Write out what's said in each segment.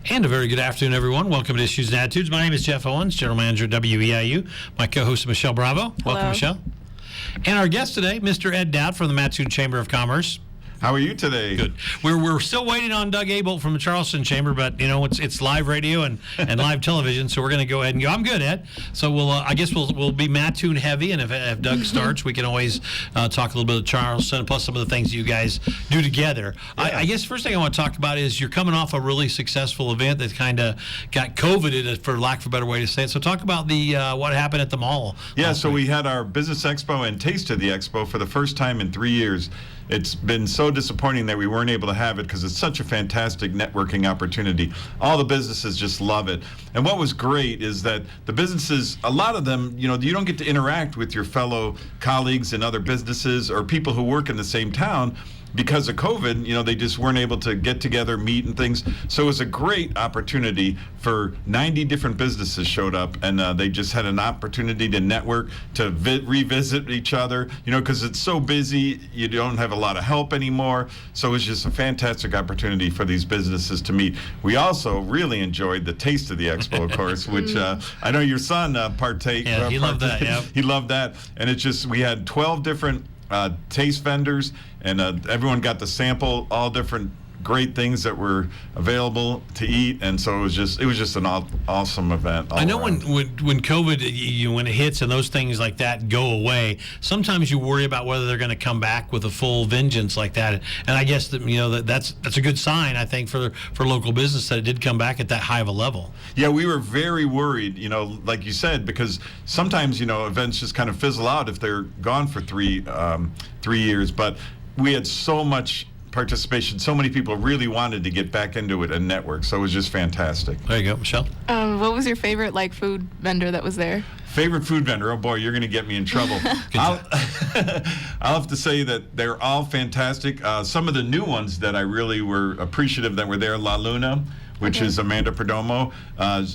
And a very good afternoon, everyone. Welcome to Issues and Attitudes. My name is Jeff Owens, General Manager at WEIU. My co-host is Michelle Bravo. Welcome, Hello. Michelle. And our guest today, Mr. Ed Dowd from the Mattoon Chamber of Commerce. How are you today? Good. We're still waiting on Doug Abel from the Charleston Chamber, but you know it's live radio and live television, so we're going to go ahead and go. I'm good, Ed. So I guess we'll be Mattoon heavy, and if Doug starts, we can always talk a little bit of Charleston, plus some of the things you guys do together. Yeah. I guess first thing I want to talk about is you're coming off a really successful event that kind of got COVIDed, for lack of a better way to say it. So talk about the what happened at the mall. Yeah, so we had our Business Expo and Taste of the Expo for the first time in 3 years. It's been so disappointing that we weren't able to have it because it's such a fantastic networking opportunity. All the businesses just love it. And what was great is that the businesses, a lot of them, you don't get to interact with your fellow colleagues in other businesses or people who work in the same town. Because of COVID, they just weren't able to get together, meet and things. So it was a great opportunity for 90 different businesses showed up, and they just had an opportunity to network, to revisit each other, because it's so busy, you don't have a lot of help anymore. So it was just a fantastic opportunity for these businesses to meet. We also really enjoyed the Taste of the Expo, of course, which I know your son partake. Yeah, he loved that, yeah. He loved that. And we had 12 different taste vendors, and everyone got to sample all different great things that were available to eat, and so it was just an awesome event. I know when COVID, when it hits and those things like that go away, sometimes you worry about whether they're going to come back with a full vengeance like that. And I guess that's a good sign, I think, for local business that it did come back at that high of a level. Yeah, we were very worried, like you said, because sometimes events just kind of fizzle out if they're gone for 3 years. But we had so much participation. So many people really wanted to get back into it and network. So it was just fantastic. There you go, Michelle. What was your favorite food vendor that was there? Favorite food vendor? Oh boy, you're going to get me in trouble. I'll have to say that they're all fantastic. Some of the new ones that I really were appreciative that were there, La Luna, which is Amanda Perdomo.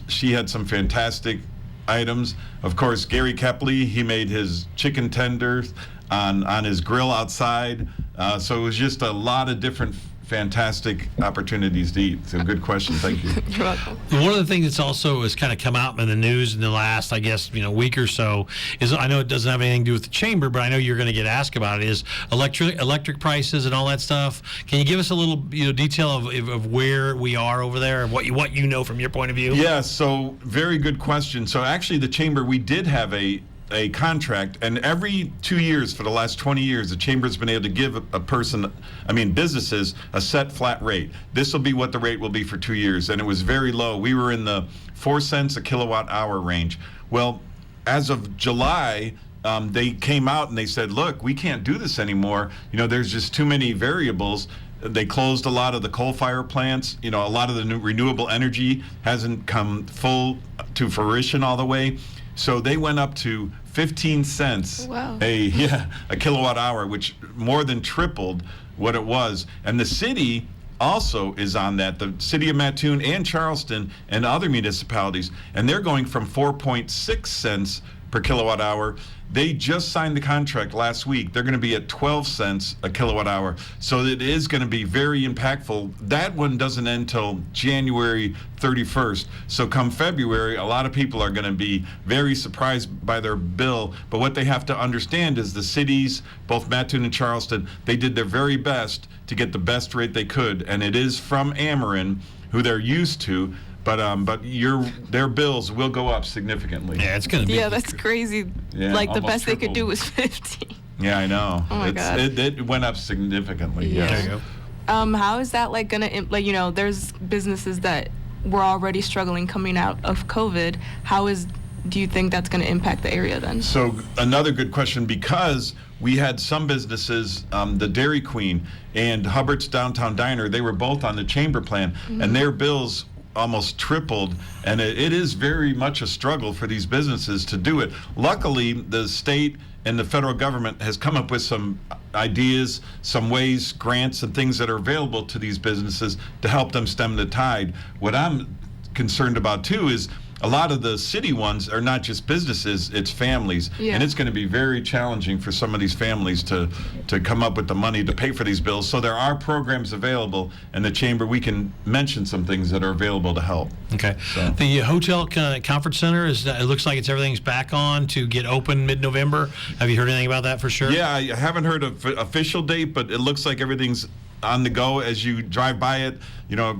She had some fantastic items. Of course, Gary Kepley, he made his chicken tenders on his grill outside. So it was just a lot of different fantastic opportunities to eat. So good question. Thank you. You're welcome. One of the things that's also has kind of come out in the news in the last, I guess, week or so is, I know it doesn't have anything to do with the chamber, but I know you're going to get asked about it, is electric prices and all that stuff. Can you give us a little detail of where we are over there and what you know from your point of view? Yeah, so very good question. So actually the chamber, we did have a contract, and every 2 years for the last 20 years, the chamber's been able to give businesses a set flat rate. This will be what the rate will be for 2 years, and it was very low. We were in the 4 cents a kilowatt hour range. Well, as of July, they came out and they said, look, we can't do this anymore. There's just too many variables. They closed a lot of the coal-fired plants. A lot of the new renewable energy hasn't come full to fruition all the way. So they went up to 15 cents a kilowatt hour, which more than tripled what it was. And the city also is on that, the city of Mattoon and Charleston and other municipalities, and they're going from 4.6 cents per kilowatt hour. They just signed the contract last week. They're going to be at 12 cents a kilowatt hour. So it is going to be very impactful. That one doesn't end until January 31st. So come February, a lot of people are going to be very surprised by their bill. But what they have to understand is the cities, both Mattoon and Charleston, they did their very best to get the best rate they could. And it is from Ameren, who they're used to. But their bills will go up significantly. Yeah, it's going to be. Yeah, that's crazy. Yeah, the best tripled. they could do was 50. Yeah, I know. Oh my God. It went up significantly. Yeah. Yes. There you go. How is that going to, there's businesses that were already struggling coming out of COVID. Do you think that's going to impact the area then? So another good question, because we had some businesses, the Dairy Queen and Hubbard's Downtown Diner, they were both on the chamber plan, and their bills almost tripled, and it is very much a struggle for these businesses to do it. Luckily, the state and the federal government has come up with some ideas, some ways, grants and things that are available to these businesses to help them stem the tide. What I'm concerned about too is a lot of the city ones are not just businesses, it's families. Yeah. And it's going to be very challenging for some of these families to come up with the money to pay for these bills. So there are programs available in the chamber. We can mention some things that are available to help. Okay. So. The hotel conference center it looks like everything's back on to get open mid-November. Have you heard anything about that for sure? Yeah, I haven't heard of official date, but it looks like everything's on the go. As you drive by it,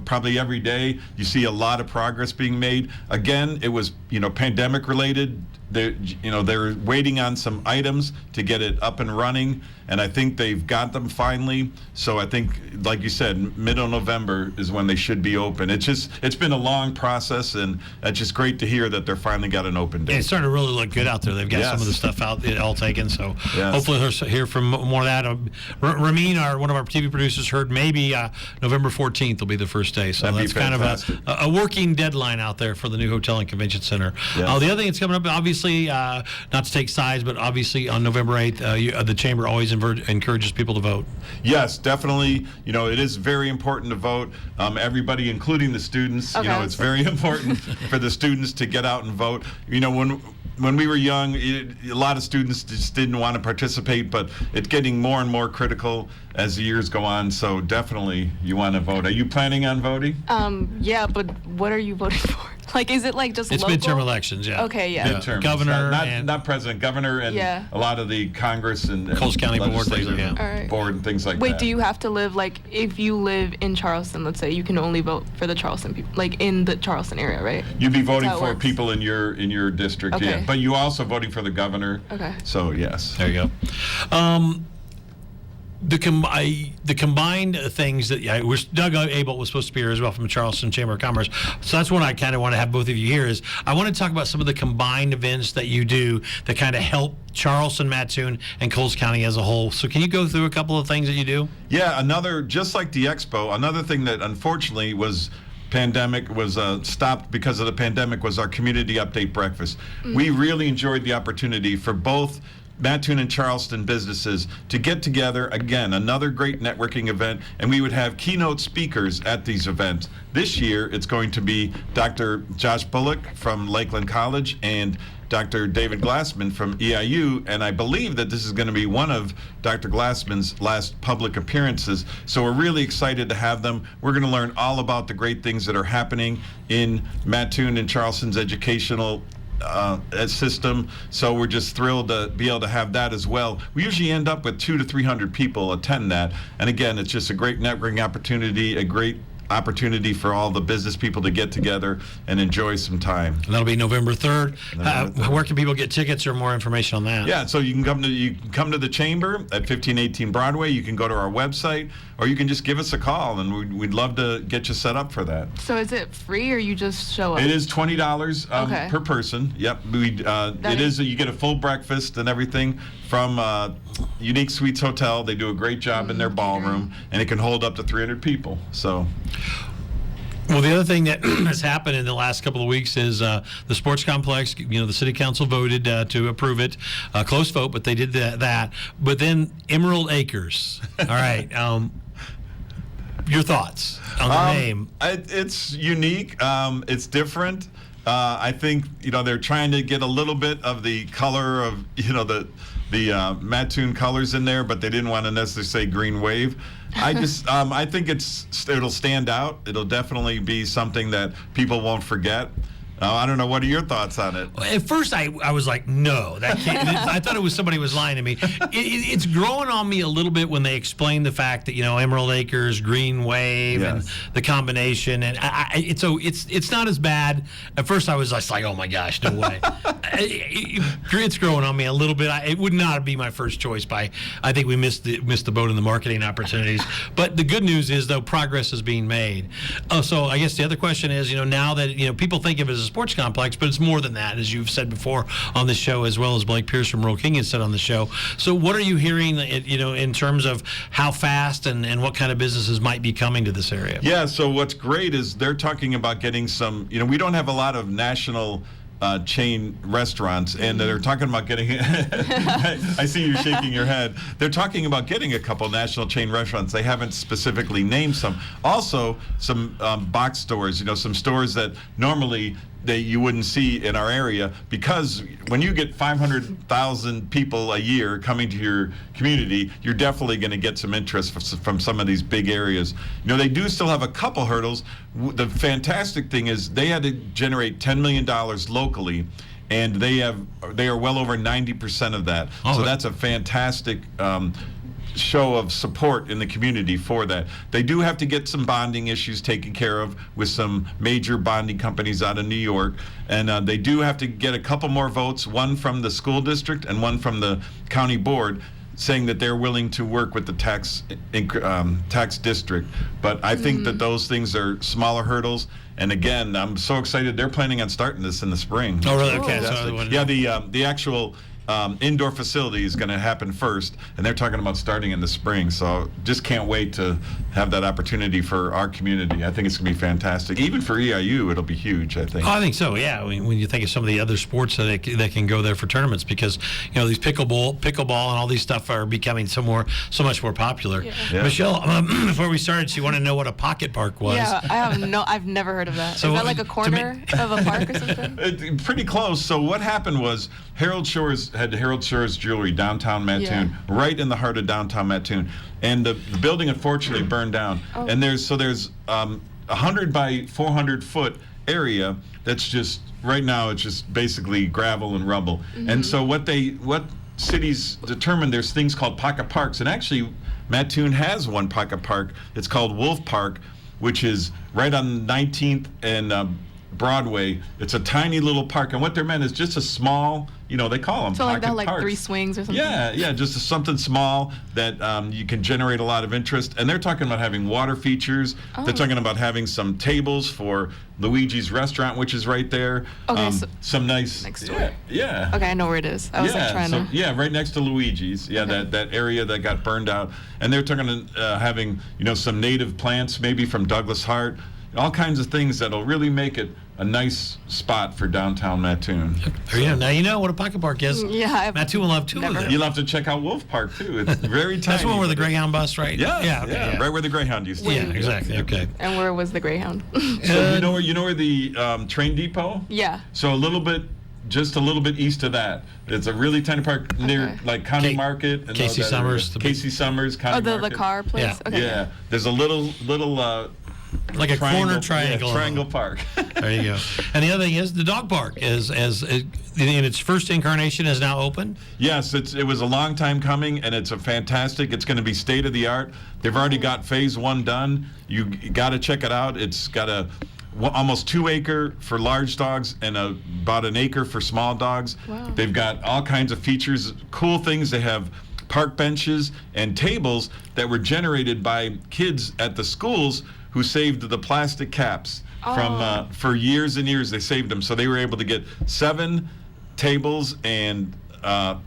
probably every day, you see a lot of progress being made. Again, it was, pandemic related. They're waiting on some items to get it up and running, and I think they've got them finally. So I think, like you said, middle of November is when they should be open. It's been a long process, and it's just great to hear that they're finally got an open date. Yeah, it's starting to really look good out there. They've got some of the stuff out, all taken. So hopefully we'll hear from more of that. Ramin, one of our TV producers, heard maybe November 14th will be the first day. So That'd that's kind of a working deadline out there for the new hotel and convention center. Yes. The other thing that's coming up, obviously, not to take sides, but obviously on November 8th, the chamber always encourages people to vote. Yes, definitely. It is very important to vote. Everybody, including the students. Okay. It's very important for the students to get out and vote. When we were young, a lot of students just didn't want to participate, but it's getting more and more critical as the years go on. So definitely, you want to vote. Are you planning on voting? Yeah, but what are you voting for? Like, is it like just It's local? midterm elections, yeah. Okay, yeah. Midterm. Governor not president, governor, and Yeah. a lot of the Congress and Coles County Board, things like legislative that. All right. board and things like that. Wait, do you have to live, like, if you live in Charleston, let's say, you can only vote for the Charleston people, like in the Charleston area, right? You'd be voting That's how it for works. people in your district, Okay. yeah. But you also voting for the governor. Okay. So yes. There you go. The combined things that Doug Abel was supposed to be here as well from the Charleston Chamber of Commerce. So that's what I kind of want to have both of you here is I want to talk about some of the combined events that you do that kind of help Charleston, Mattoon, and Coles County as a whole. So can you go through a couple of things that you do? Yeah, just like the expo, another thing that unfortunately was stopped because of the pandemic was our community update breakfast. We really enjoyed the opportunity for both Mattoon and Charleston businesses to get together. Again, another great networking event, and we would have keynote speakers at these events. This year, it's going to be Dr. Josh Bullock from Lakeland College and Dr. David Glassman from EIU, and I believe that this is going to be one of Dr. Glassman's last public appearances. So we're really excited to have them. We're going to learn all about the great things that are happening in Mattoon and Charleston's educational system. So we're just thrilled to be able to have that as well. We usually end up with 200 to 300 people attend that. And again, it's just a great networking opportunity, a great opportunity for all the business people to get together and enjoy some time. And that'll be November 3rd. Where can people get tickets or more information on that? Yeah, so you can come to the chamber at 1518 Broadway. You can go to our website, or you can just give us a call, and we'd love to get you set up for that. So is it free, or you just show up? It is $20 Okay. per person. Yep, you get a full breakfast and everything from Unique Suites Hotel. They do a great job in their ballroom, and it can hold up to 300 people. So. Well, the other thing that has happened in the last couple of weeks is the sports complex. The city council voted to approve it, close vote, but they did that. But then Emerald Acres. All right, your thoughts on the name? It's unique. It's different. I think they're trying to get a little bit of the color of the Mattoon colors in there, but they didn't want to necessarily say Green Wave. I just I think it'll stand out. It'll definitely be something that people won't forget. I don't know. What are your thoughts on it? At first, I was like, no, that can't. I thought it was somebody was lying to me. It's growing on me a little bit when they explain the fact that Emerald Acres, Green Wave, Yes. and the combination, and it's not as bad. At first, I was just like, oh my gosh, no way. It's growing on me a little bit. It would not be my first choice. I think we missed the boat in the marketing opportunities. But the good news is, though, progress is being made. So I guess the other question is, now that people think of it as a sports complex, but it's more than that, as you've said before on the show, as well as Blake Pierce from Rural King has said on the show. So what are you hearing, in terms of how fast and what kind of businesses might be coming to this area? Yeah, so what's great is they're talking about getting some, we don't have a lot of national chain restaurants, and they're talking about getting I see you shaking your head. They're talking about getting a couple national chain restaurants. They haven't specifically named some. Also, some box stores, some stores that normally that you wouldn't see in our area, because when you get 500,000 people a year coming to your community, you're definitely going to get some interest from some of these big areas. They do still have a couple hurdles. The fantastic thing is they had to generate $10 million locally, and they are well over 90% of that. So that's a fantastic show of support in the community for that. They do have to get some bonding issues taken care of with some major bonding companies out of New York, and they do have to get a couple more votes, one from the school district and one from the county board, saying that they're willing to work with the tax district. But I think that those things are smaller hurdles. And again, I'm so excited. They're planning on starting this in the spring. Oh, really? Okay. The actual indoor facility is going to happen first, and they're talking about starting in the spring. So just can't wait to have that opportunity for our community. I think it's going to be fantastic. Even for EIU, it'll be huge, I think. Oh, I think so, yeah. When you think of some of the other sports that can go there for tournaments, because these pickleball and all these stuff are becoming so much more popular. Yeah. Michelle, before we started, she wanted to know what a pocket park was. Yeah, I've never heard of that. So is that like a corner of a park or something? Pretty close. So what happened was Harold Shores had Harold Shores Jewelry, downtown Mattoon, right in the heart of downtown Mattoon. And the building unfortunately burned down. Oh. And there's 100 by 400 foot area that's just, right now it's just basically gravel and rubble. And so what cities determined, there's things called pocket parks. And actually Mattoon has one pocket park. It's called Wolf Park, which is right on 19th and Broadway. It's a tiny little park, and what they're meant is just a small, they call them So pocket like that, like parks. 3 swings or something? Yeah, just something small that you can generate a lot of interest. And they're talking about having water features. They're talking about having some tables for Luigi's restaurant, which is right there. Okay, some nice next door. Yeah. Okay, I know where it is. I was trying to. Yeah, right next to Luigi's. Yeah, Okay. that area that got burned out. And they're talking having some native plants, maybe from Douglas Hart. All kinds of things that'll really make it a nice spot for downtown Mattoon. Now you know what a pocket park is. Yeah, Mattoon will have two of them. You'll have to check out Wolf Park too. It's very tiny. That's one where the Greyhound bus, right? Yeah, right where the Greyhound used to be. Yeah, exactly. Okay. And where was the Greyhound? So you know where the train depot? Yeah. So just a little bit east of that. It's a really tiny park near like County Market and Casey all that area. Summers. Casey Summers, County The Market. car place? Yeah. Okay. Yeah. There's a little like a corner triangle. Yeah, triangle park. There you go. And the other thing is the dog park is in its first incarnation is now open. Yes, it was a long time coming, and it's fantastic. It's going to be state of the art. They've already got phase 1 done. You got to check it out. It's got almost 2 acre for large dogs and about an acre for small dogs. Wow. They've got all kinds of features, cool things. They have park benches and tables that were generated by kids at the schools who saved the plastic caps from for years and years. They saved them, so they were able to get 7 tables and 3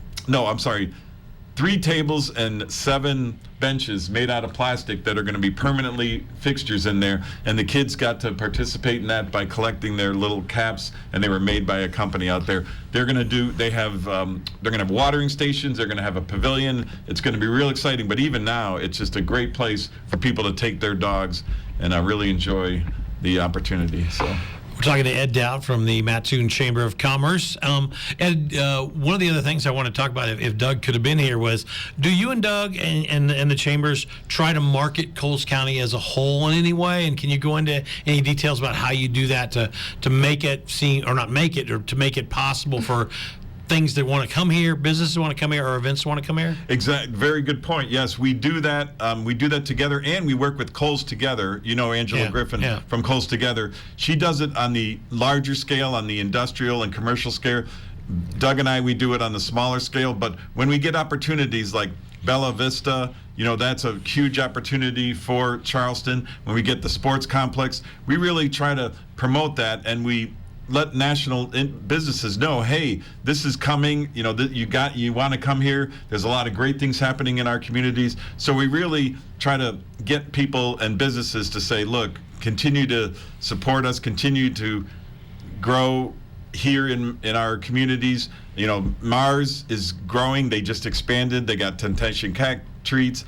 tables and 7 benches made out of plastic that are going to be permanently fixtures in there. And the kids got to participate in that by collecting their little caps, and they were made by a company out there. They're going to have watering stations. They're going to have a pavilion. It's going to be real exciting. But even now, it's just a great place for people to take their dogs, and I really enjoy the opportunity. So. We're talking to Ed Dowd from the Mattoon Chamber of Commerce. Ed, one of the other things I want to talk about, if Doug could have been here, was do you and Doug and the chambers try to market Coles County as a whole in any way? And can you go into any details about how you do that to make it seem, or not make it, or to make it possible for things that want to come here, businesses want to come here, or events want to come here? Exactly. Very good point. Yes, we do that. We do that together, and we work with Kohl's Together. Angela Griffin from Kohl's Together. She does it on the larger scale, on the industrial and commercial scale. Doug and we do it on the smaller scale. But when we get opportunities like Bella Vista, that's a huge opportunity for Charleston. When we get the sports complex, we really try to promote that, and we let national businesses know, hey, this is coming. You want to come here. There's a lot of great things happening in our communities. So we really try to get people and businesses to say, look, continue to support us, continue to grow here in our communities. Mars is growing. They just expanded. They got Temptation Cat Treats.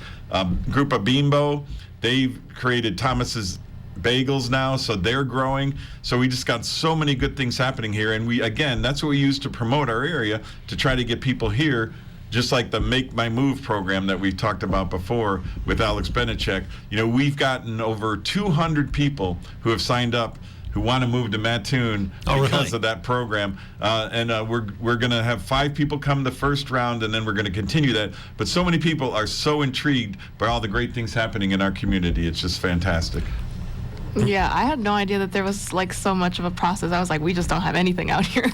Group of Bimbo. They've created Thomas's bagels now, so they're growing. So we just got so many good things happening here, and that's what we use to promote our area, to try to get people here. Just like the Make My Move program that we talked about before with Alex Benechek, we've gotten over 200 people who have signed up who want to move to Mattoon because of that program. And we're going to have 5 people come the first round, and then we're going to continue that. But so many people are so intrigued by all the great things happening in our community. It's just fantastic. Yeah, I had no idea that there was like so much of a process. I was like, we just don't have anything out here.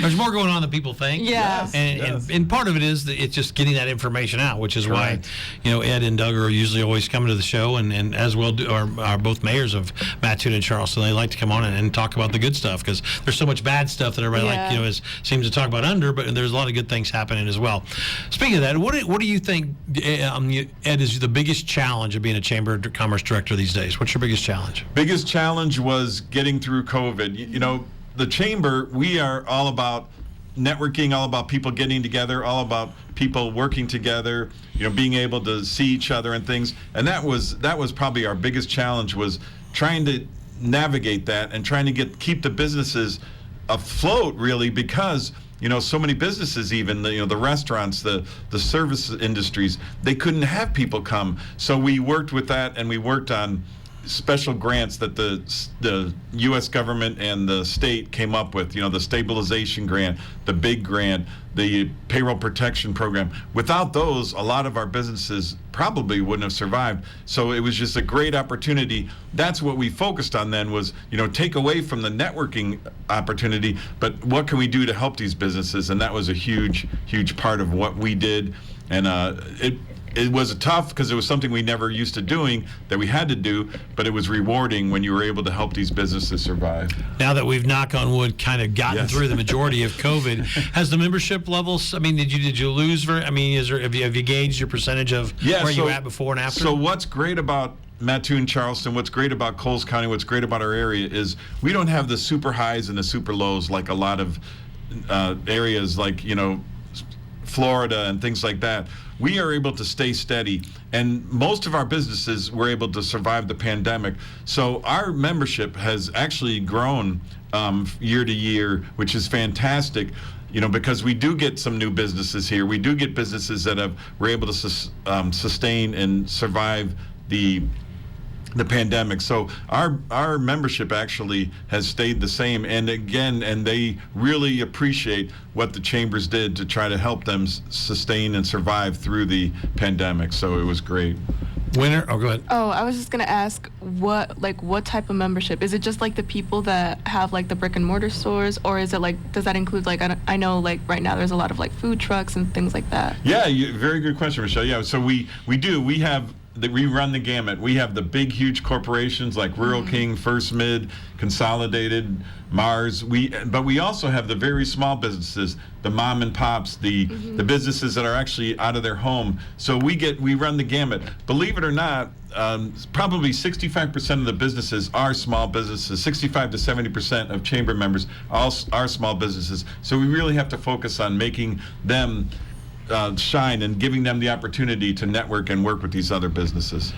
There's more going on than people think. Yeah. And part of it is that it's just getting that information out, which is why, Ed and Doug are usually always coming to the show, and as well are both mayors of Mattoon and Charleston. They like to come on and talk about the good stuff, because there's so much bad stuff that everybody seems to talk about but there's a lot of good things happening as well. Speaking of that, what do you think, Ed, is the biggest challenge of being a Chamber of Commerce director these days? What's your biggest challenge? Biggest challenge was getting through COVID. The Chamber, we are all about networking, all about people getting together, all about people working together, being able to see each other and things. And that was probably our biggest challenge, was trying to navigate that and trying to keep the businesses afloat, really, because so many businesses, even the restaurants, the service industries, they couldn't have people come. So we worked with that, and we worked on special grants that the U.S. government and the state came up with, the stabilization grant, the big grant, the payroll protection program. Without those, a lot of our businesses probably wouldn't have survived. So it was just a great opportunity. That's what we focused on then, was, take away from the networking opportunity, but what can we do to help these businesses? And that was a huge, huge part of what we did. And it was tough, because it was something we never used to doing, that we had to do, but it was rewarding when you were able to help these businesses survive. Now that we've, knock on wood, kind of gotten through the majority of COVID, has the membership levels, did you lose have you gauged your percentage of where you were at before and after? So what's great about Mattoon, Charleston, what's great about Coles County, what's great about our area is we don't have the super highs and the super lows like a lot of areas like, Florida and things like that. We are able to stay steady, and most of our businesses were able to survive the pandemic. So our membership has actually grown year to year, which is fantastic, because we do get some new businesses here. We do get businesses that were able to sustain and survive the pandemic. So our membership actually has stayed the same, and they really appreciate what the chambers did to try to help them sustain and survive through the pandemic. So it was great. Go ahead. Oh, I was just gonna ask, what type of membership? Is it just like the people that have like the brick and mortar stores, or is it like, does that include like, I know like right now there's a lot of like food trucks and things like that? Yeah, very good question, Michelle. Yeah, so we run the gamut. We have the big, huge corporations like Rural King, First Mid, Consolidated, Mars. But we also have the very small businesses, the mom and pops, the businesses that are actually out of their home. So we run the gamut. Believe it or not, probably 65% of the businesses are small businesses. 65 to 70% of chamber members are small businesses. So we really have to focus on making them shine and giving them the opportunity to network and work with these other businesses.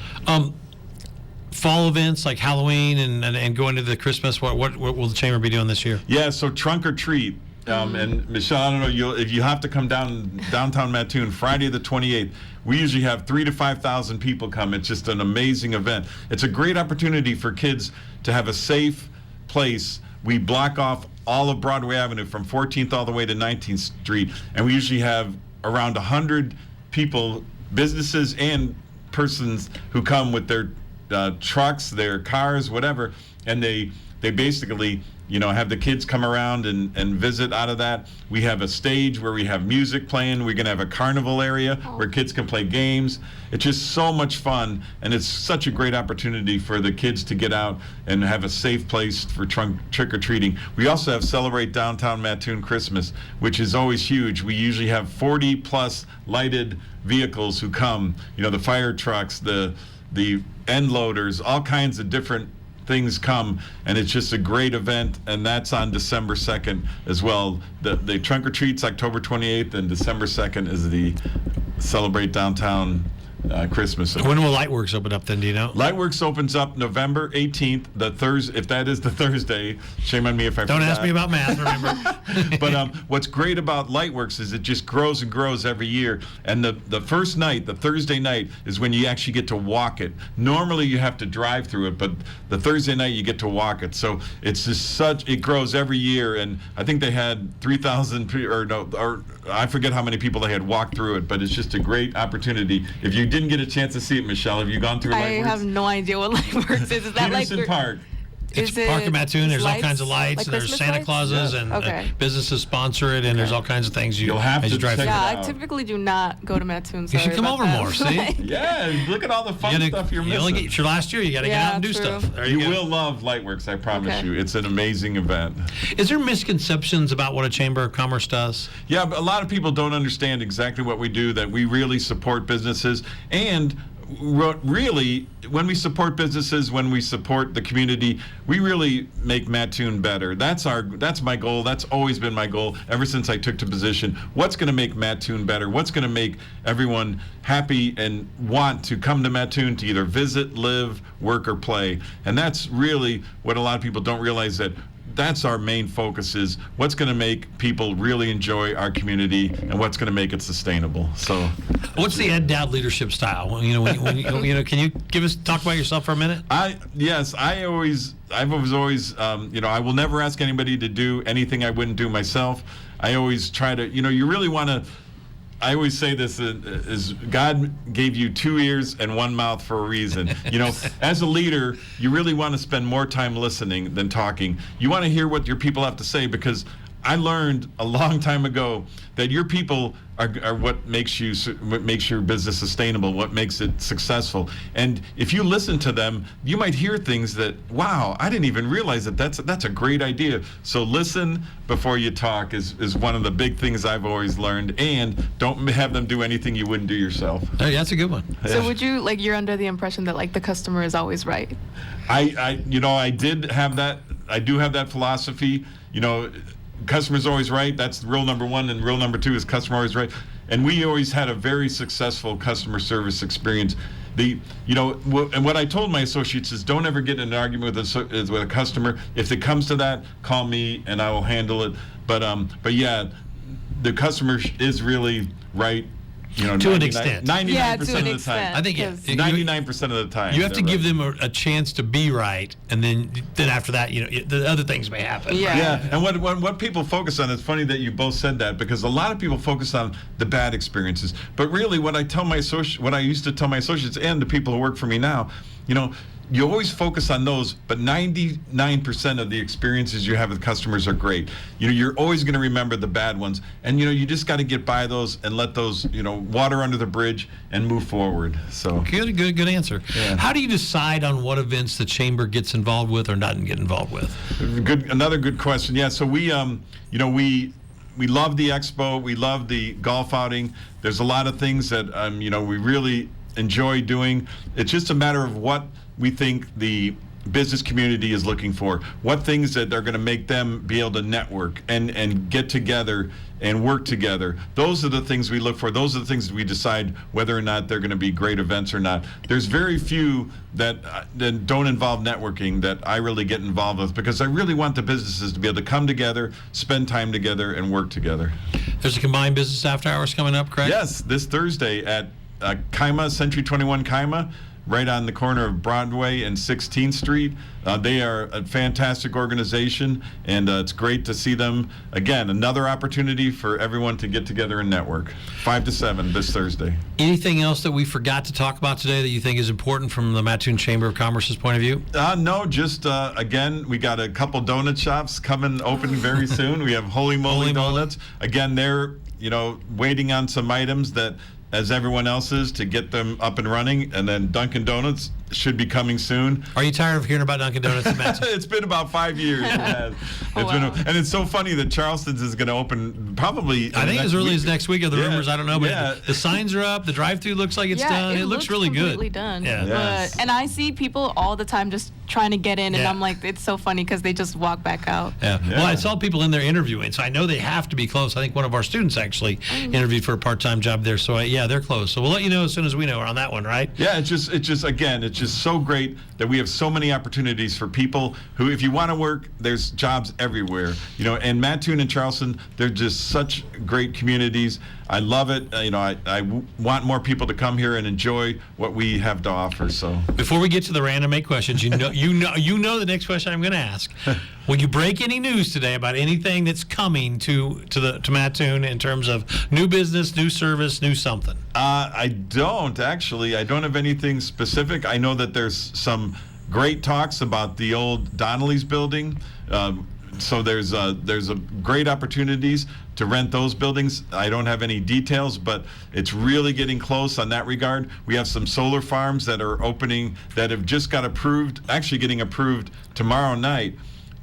Fall events like Halloween and going to the Christmas, what will the chamber be doing this year? Yeah, so trunk or treat. And Michelle, I don't know, if you have to come downtown Mattoon Friday the 28th, we usually have 3,000 to 5,000 people come. It's just an amazing event. It's a great opportunity for kids to have a safe place. We block off all of Broadway Avenue from 14th all the way to 19th Street, and we usually have around 100 people, businesses and persons, who come with their trucks, their cars, whatever, and they basically have the kids come around and visit out of that. We have a stage where we have music playing. We're going to have a carnival area where kids can play games. It's just so much fun, and it's such a great opportunity for the kids to get out and have a safe place for trick-or-treating. We also have Celebrate Downtown Mattoon Christmas, which is always huge. We usually have 40-plus lighted vehicles who come, the fire trucks, the end loaders, all kinds of different things come, and it's just a great event, and that's on December 2nd as well. The trunk or treat's October 28th, and December 2nd is the Celebrate Downtown Christmas. When will Lightworks open up then, do you know? Lightworks opens up November 18th, the Thursday. If that is the Thursday, shame on me if I Don't forgot. ask me about math, remember? But what's great about Lightworks is it just grows and grows every year. And the first night, the Thursday night, is when you actually get to walk it. Normally you have to drive through it, but the Thursday night you get to walk it. So it's just it grows every year. And I think they had 3,000, or I forget how many people they had walked through it, but it's just a great opportunity. If you didn't get a chance to see it, Michelle, have you gone through I Lightworks? have no idea what Lightworks is. Is that Peterson like Park. It's Is it Park in Mattoon. There's all lights? kinds of lights, Like and there's Christmas Santa lights? Clauses, Yeah. and Okay. businesses sponsor it, and there's all kinds of things You'll have as to you drive check through. it Yeah, out. I typically do not go to Mattoon. You should sorry come about over that. more, see? Yeah, look at all the fun You stuff you're only missing. get your last year. You got to get Yeah, out and do true. stuff. There You go. will love Lightworks, I promise Okay. you. It's an amazing event. Is there misconceptions about what a Chamber of Commerce does? Yeah, but a lot of people don't understand exactly what we do, that we really support businesses. And really, when we support businesses, when we support the community, we really make Mattoon better. That's my goal. That's always been my goal ever since I took the position. What's going to make Mattoon better? What's going to make everyone happy and want to come to Mattoon to either visit, live, work, or play? And that's really what a lot of people don't realize, that that's our main focus, is what's going to make people really enjoy our community and what's going to make it sustainable. So, What's the Ed Dowd leadership style? Can you talk about yourself for a minute? I've always, I will never ask anybody to do anything I wouldn't do myself. I always try to, you really want to. I always say this is God gave you 2 ears and 1 mouth for a reason. As a leader, you really want to spend more time listening than talking. You want to hear what your people have to say, because I learned a long time ago that your people are what makes your business sustainable, what makes it successful. And if you listen to them, you might hear things that, wow, I didn't even realize that's a great idea. So listen before you talk is one of the big things I've always learned. And don't have them do anything you wouldn't do yourself. Hey, that's a good one. So would you you're under the impression that the customer is always right? I did have that. I do have that philosophy. Customer's always right. That's rule number 1, and rule number 2 is customer always right. And we always had a very successful customer service experience. And what I told my associates is, don't ever get in an argument with a customer. If it comes to that, call me and I will handle it. But yeah, the customer is really right. To an extent. 99% Yeah, to an of the time. extent. I think 99% of the time. you have to they're give right. them a chance to be right, and then after that, the other things may happen. Yeah. Yeah, and what people focus on, it's funny that you both said that, because a lot of people focus on the bad experiences. But really, what I used to tell my associates and the people who work for me now, you always focus on those, but 99% of the experiences you have with customers are great. You're always going to remember the bad ones, and you just got to get by those and let those water under the bridge and move forward. So Good answer. Yeah. How do you decide on what events the chamber gets involved with or doesn't get involved with? Another good question. Yeah, so we love the expo. We love the golf outing. There's a lot of things that we really enjoy doing. It's just a matter of what we think the business community is looking for, what things that are going to make them be able to network and get together and work together. Those are the things we look for. Those are the things that we decide whether or not they're going to be great events or not. There's very few that don't involve networking that I really get involved with, because I really want the businesses to be able to come together, spend time together, and work together. There's a combined business after hours coming up, correct? Yes, this Thursday at Kaima, Century 21 Kaima, right on the corner of Broadway and 16th Street. They are a fantastic organization, and it's great to see them. Again, another opportunity for everyone to get together and network. 5 to 7 this Thursday. Anything else that we forgot to talk about today that you think is important from the Mattoon Chamber of Commerce's point of view? No, just again, we got a couple donut shops opening very soon. We have Holy Moly Donuts. Again, they're waiting on some items that, as everyone else is, to get them up and running. And then Dunkin' Donuts should be coming soon. Are you tired of hearing about Dunkin' Donuts at Mattoon? It's been about 5 years. It has. And it's so funny that Charleston's is going to open probably. I think as early as next week are the Yeah, rumors. I don't know, but yeah. the signs are up. The drive-through looks like it's done. It looks really completely good. Done. Yeah. Yes. And I see people all the time just trying to get in, and Yeah. I'm like, it's so funny because they just walk back out. Yeah. Yeah. Well, I saw people in there interviewing, so I know they have to be close. I think one of our students actually interviewed for a part-time job there. So yeah, they're close. So we'll let you know as soon as we know on that one, right? Yeah, it's just so great that we have so many opportunities for people who, if you want to work, there's jobs everywhere. And Mattoon and Charleston, they're just such great communities. I love it. I want more people to come here and enjoy what we have to offer. So Before we get to the random 8 questions, you know the next question I'm going to ask. Will you break any news today about anything that's coming to Mattoon in terms of new business, new service, new something? I don't actually. I don't have anything specific. I know that there's some great talks about the old Donnelly's building. So there's a great opportunities to rent those buildings. I don't have any details, but it's really getting close on that regard. We have some solar farms that are opening that have just got approved, actually getting approved tomorrow night,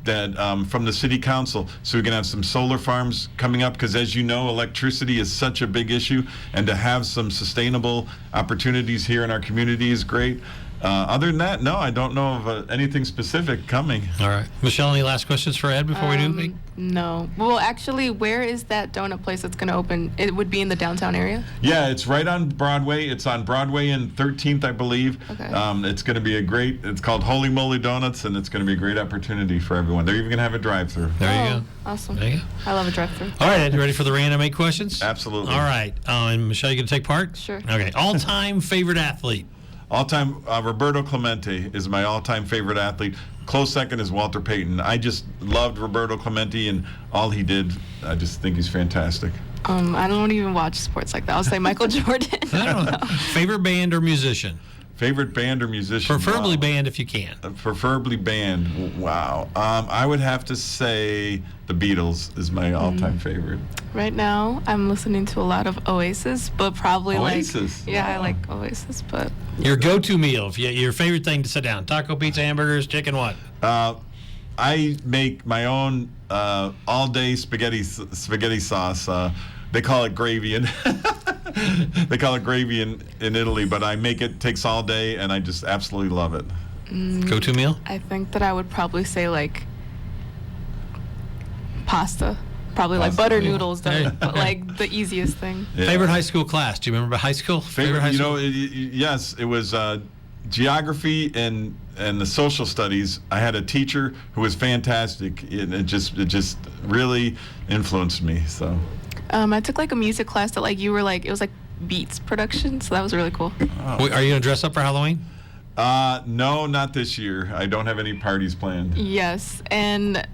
that from the city council. So we can have some solar farms coming up, because as you know, electricity is such a big issue, and to have some sustainable opportunities here in our community is great. Other than that, no, I don't know of anything specific coming. All right. Michelle, any last questions for Ed before we do? No. Well, actually, where is that donut place that's going to open? It would be in the downtown area? Yeah, it's right on Broadway. It's on Broadway and 13th, I believe. Okay. It's going to be it's called Holy Moly Donuts, and it's going to be a great opportunity for everyone. They're even going to have a drive-through. There you go. Awesome. There you go. I love a drive-through. All right, Ed, you ready for the random 8 questions? Absolutely. All right. And Michelle, you going to take part? Sure. Okay. All-time favorite athlete? All-time, Roberto Clemente is my all-time favorite athlete. Close second is Walter Payton. I just loved Roberto Clemente and all he did. I just think he's fantastic. I don't even watch sports like that. I'll say Michael Jordan. I don't know. Favorite band or musician? Favorite band or musician? Preferably Wow. band if you can. Preferably band. Wow. I would have to say the Beatles is my all-time favorite. Right now, I'm listening to a lot of Oasis, but probably Oasis? I Wow. like Oasis, but Your go-to meal, your favorite thing to sit down? Taco, pizza, hamburgers, chicken, what? I make my own all-day spaghetti sauce. They call it gravy, and they call it gravy in Italy. But I make it. Takes all day, and I just absolutely love it. Go-to meal? I think that I would probably say pasta. Probably like Pasta, butter yeah. noodles, though, but like the easiest thing. Yeah. Favorite high school class? Do you remember high school? Favorite, high school? yes, it was geography and the social studies. I had a teacher who was fantastic. It just really influenced me. So. I took like a music class that it was like Beats production, so that was really cool. Wait, are you going to dress up for Halloween? No, not this year. I don't have any parties planned. Yes, and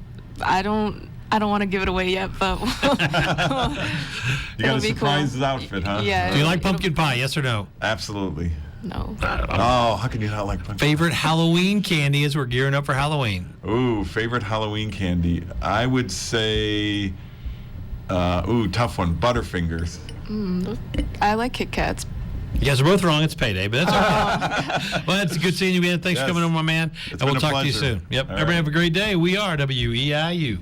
I don't want to give it away yet, but You got it'll a be surprise cool. outfit, huh? Yeah. Do you like pumpkin pie? Yes or no? Absolutely. No. Oh, how can you not like pumpkin? Favorite Halloween candy as we're gearing up for Halloween? Ooh, favorite Halloween candy. I would say, tough one. Butterfingers. I like Kit Kats. You guys are both wrong. It's payday, but that's okay. Well, it's good seeing you, man. Thanks for Yes. coming on, my man. It's And we'll been a talk to you pleasure. soon. Yep. All Everybody right. have a great day. We are WEIU.